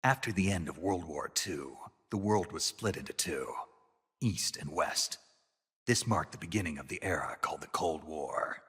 After the end of World War II, the world was split into two, East and West. This marked the beginning of the era called the Cold War.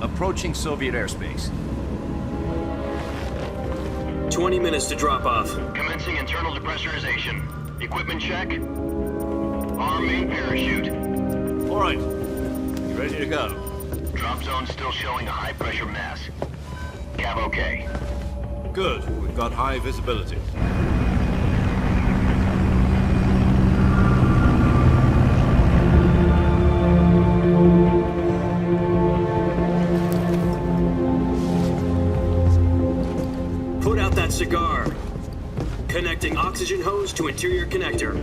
Approaching Soviet airspace. 20 minutes to drop off. Commencing internal depressurization. Equipment check. Arm main parachute. All right. You ready to go? Drop zone still showing a high pressure mass. Cav okay. Good. We've got high visibility. Put out that cigar. Connecting oxygen hose to interior connector.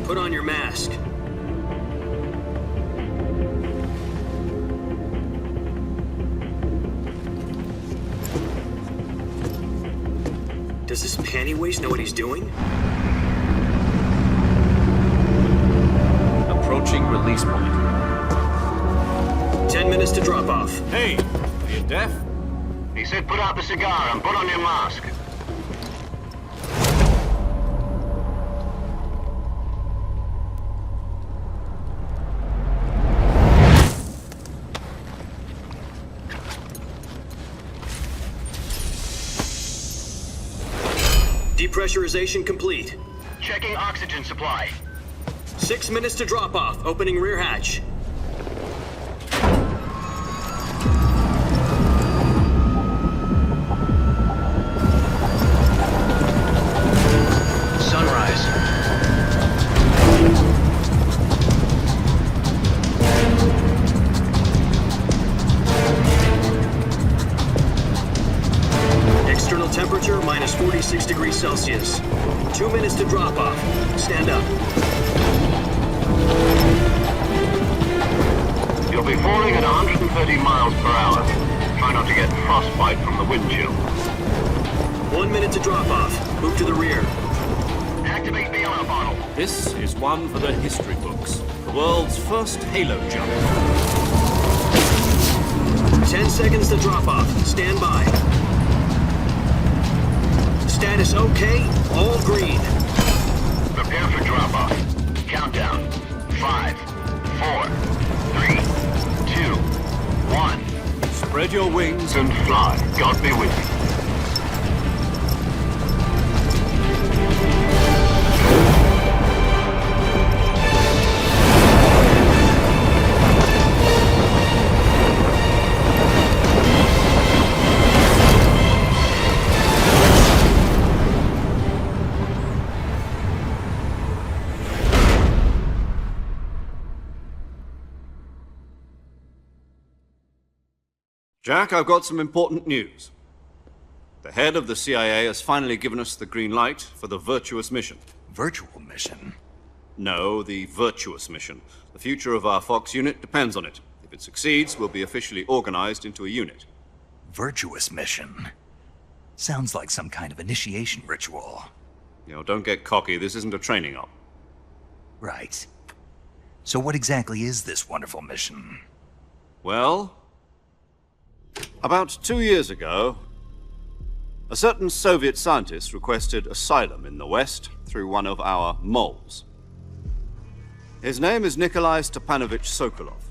Put on your mask. Does this pantywaist know what he's doing? Approaching release point. 10 minutes to drop off. Hey, are you deaf? He said put out the cigar and put on your mask. Depressurization complete. Checking oxygen supply. 6 minutes to drop off. Opening rear hatch. Sunrise. External temperature minus 46 degrees Celsius. 2 minutes to drop off. Stand up. You'll be falling at 130 miles per hour. Try not to get frostbite from the wind chill. 1 minute to drop off. Move to the rear. Activate the honor bottle. This is one for the history books. The world's first halo jump. 10 seconds to drop off. Stand by. Status okay. All green. Prepare for drop off. Countdown. 5, 4, 3, 2, 1. Spread your wings And fly. God be with you. Jack, I've got some important news. The head of the CIA has finally given us the green light for the virtuous mission. Virtual mission? No, the virtuous mission. The future of our Fox unit depends on it. If it succeeds, we'll be officially organized into a unit. Virtuous mission? Sounds like some kind of initiation ritual. You know, don't get cocky. This isn't a training op. Right. So what exactly is this wonderful mission? Well, about 2 years ago, a certain Soviet scientist requested asylum in the West through one of our moles. His name is Nikolai Stepanovich Sokolov.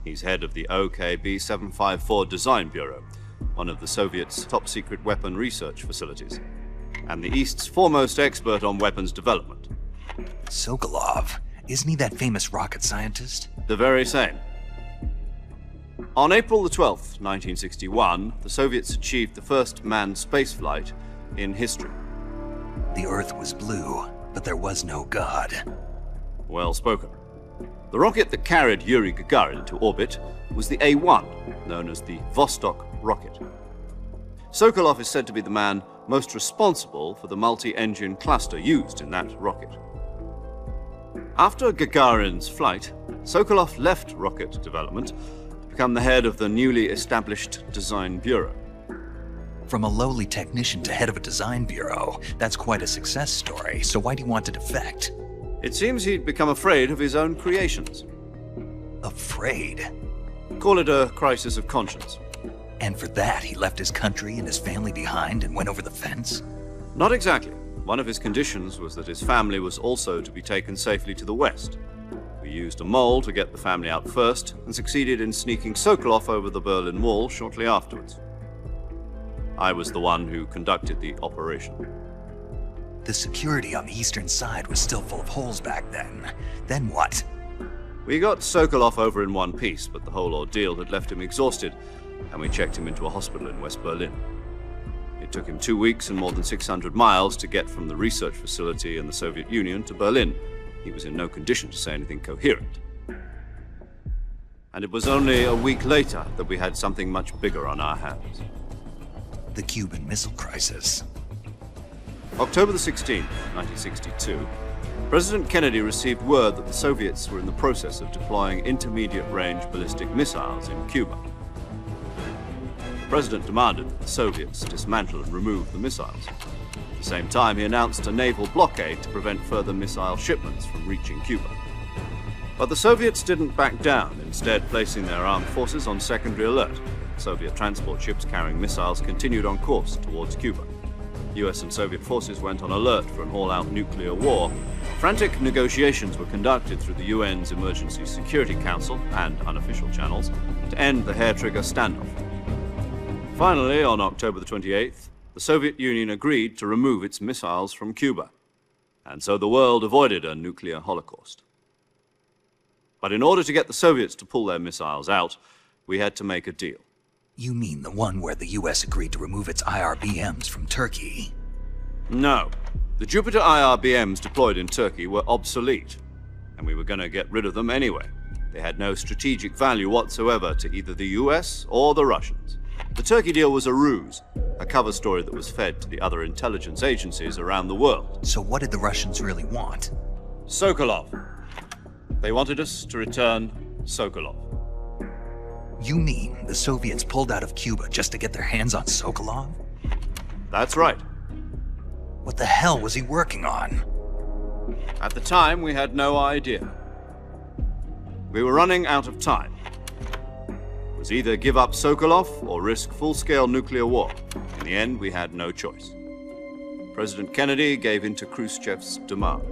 He's head of the OKB 754 Design Bureau, one of the Soviets' top-secret weapon research facilities, and the East's foremost expert on weapons development. Sokolov? Isn't he that famous rocket scientist? The very same. On April the 12th, 1961, the Soviets achieved the first manned spaceflight in history. The Earth was blue, but there was no God. Well spoken. The rocket that carried Yuri Gagarin into orbit was the A-1, known as the Vostok rocket. Sokolov is said to be the man most responsible for the multi-engine cluster used in that rocket. After Gagarin's flight, Sokolov left rocket development to become the head of the newly established Design Bureau. From a lowly technician to head of a design bureau, that's quite a success story, so why do you want to defect? It seems he'd become afraid of his own creations. Afraid? Call it a crisis of conscience. And for that, he left his country and his family behind and went over the fence? Not exactly. One of his conditions was that his family was also to be taken safely to the west. We used a mole to get the family out first and succeeded in sneaking Sokolov over the Berlin Wall shortly afterwards. I was the one who conducted the operation. The security on the eastern side was still full of holes back then. Then what? We got Sokolov over in one piece, but the whole ordeal had left him exhausted, and we checked him into a hospital in West Berlin. It took him 2 weeks and more than 600 miles to get from the research facility in the Soviet Union to Berlin. He was in no condition to say anything coherent. And it was only a week later that we had something much bigger on our hands. The Cuban Missile Crisis. October the 16th, 1962, President Kennedy received word that the Soviets were in the process of deploying intermediate-range ballistic missiles in Cuba. The President demanded that the Soviets dismantle and remove the missiles. At the same time, he announced a naval blockade to prevent further missile shipments from reaching Cuba. But the Soviets didn't back down, instead placing their armed forces on secondary alert. Soviet transport ships carrying missiles continued on course towards Cuba. US and Soviet forces went on alert for an all-out nuclear war. Frantic negotiations were conducted through the UN's Emergency Security Council and unofficial channels to end the hair-trigger standoff. Finally, on October the 28th, the Soviet Union agreed to remove its missiles from Cuba, and so the world avoided a nuclear holocaust. But in order to get the Soviets to pull their missiles out, we had to make a deal. You mean the one where the US agreed to remove its IRBMs from Turkey? No. The Jupiter IRBMs deployed in Turkey were obsolete, and we were going to get rid of them anyway. They had no strategic value whatsoever to either the US or the Russians. The Turkey deal was a ruse, a cover story that was fed to the other intelligence agencies around the world. So what did the Russians really want? Sokolov. They wanted us to return Sokolov. You mean the Soviets pulled out of Cuba just to get their hands on Sokolov? That's right. What the hell was he working on? At the time, we had no idea. We were running out of time. It was either give up Sokolov or risk full-scale nuclear war. In the end, we had no choice. President Kennedy gave in to Khrushchev's demand.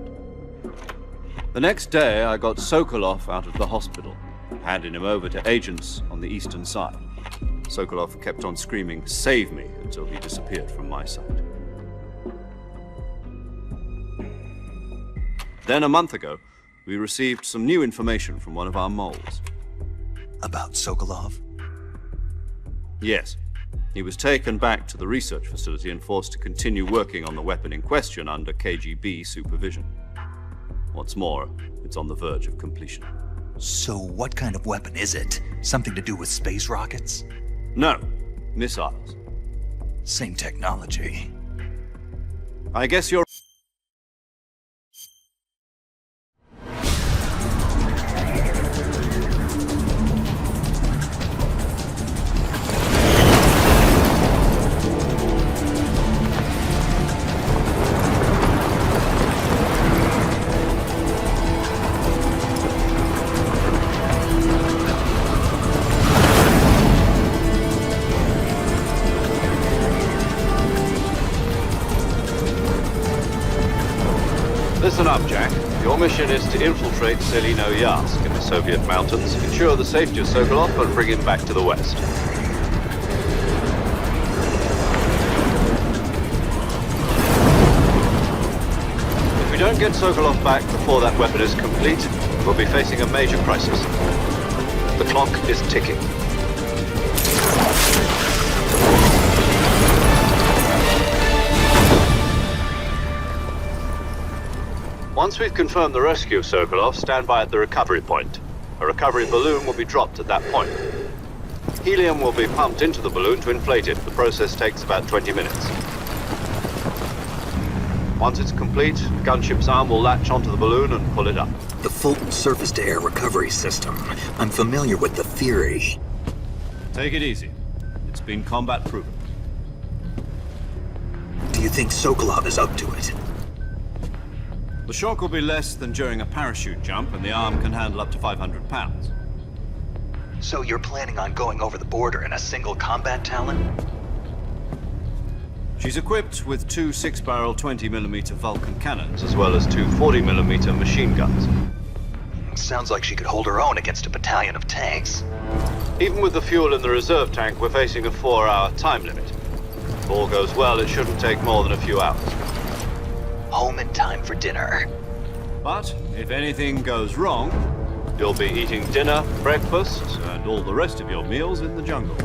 The next day, I got Sokolov out of the hospital, handing him over to agents on the eastern side. Sokolov kept on screaming, "Save me," until he disappeared from my sight. Then a month ago, we received some new information from one of our moles. About Sokolov? Yes. He was taken back to the research facility and forced to continue working on the weapon in question under KGB supervision. What's more, it's on the verge of completion. So what kind of weapon is it? Something to do with space rockets? No, missiles. Same technology. I guess you're... Listen up, Jack. Your mission is to infiltrate Selino-Yarsk in the Soviet mountains, ensure the safety of Sokolov, and bring him back to the west. If we don't get Sokolov back before that weapon is complete, we'll be facing a major crisis. The clock is ticking. Once we've confirmed the rescue of Sokolov, stand by at the recovery point. A recovery balloon will be dropped at that point. Helium will be pumped into the balloon to inflate it. The process takes about 20 minutes. Once it's complete, the gunship's arm will latch onto the balloon and pull it up. The Fulton surface-to-air recovery system. I'm familiar with the theory. Take it easy. It's been combat proven. Do you think Sokolov is up to it? The shock will be less than during a parachute jump, and the arm can handle up to 500 pounds. So you're planning on going over the border in a single combat Talon? She's equipped with two 6-barrel 20mm Vulcan cannons, as well as two 40mm machine guns. Sounds like she could hold her own against a battalion of tanks. Even with the fuel in the reserve tank, we're facing a 4-hour time limit. If all goes well, it shouldn't take more than a few hours. Home in time for dinner. But if anything goes wrong, you'll be eating dinner, breakfast, and all the rest of your meals in the jungle.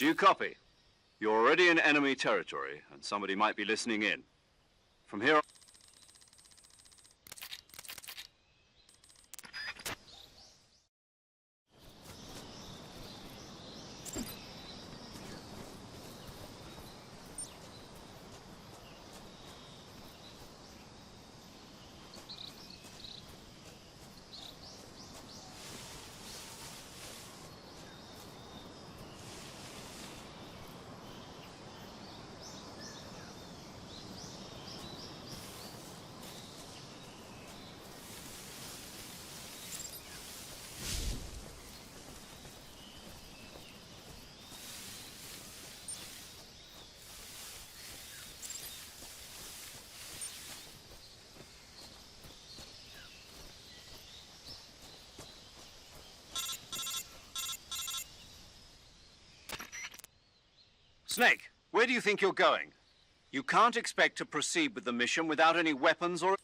Do you copy? You're already in enemy territory, and somebody might be listening in. From here on... Snake, where do you think you're going? You can't expect to proceed with the mission without any weapons or...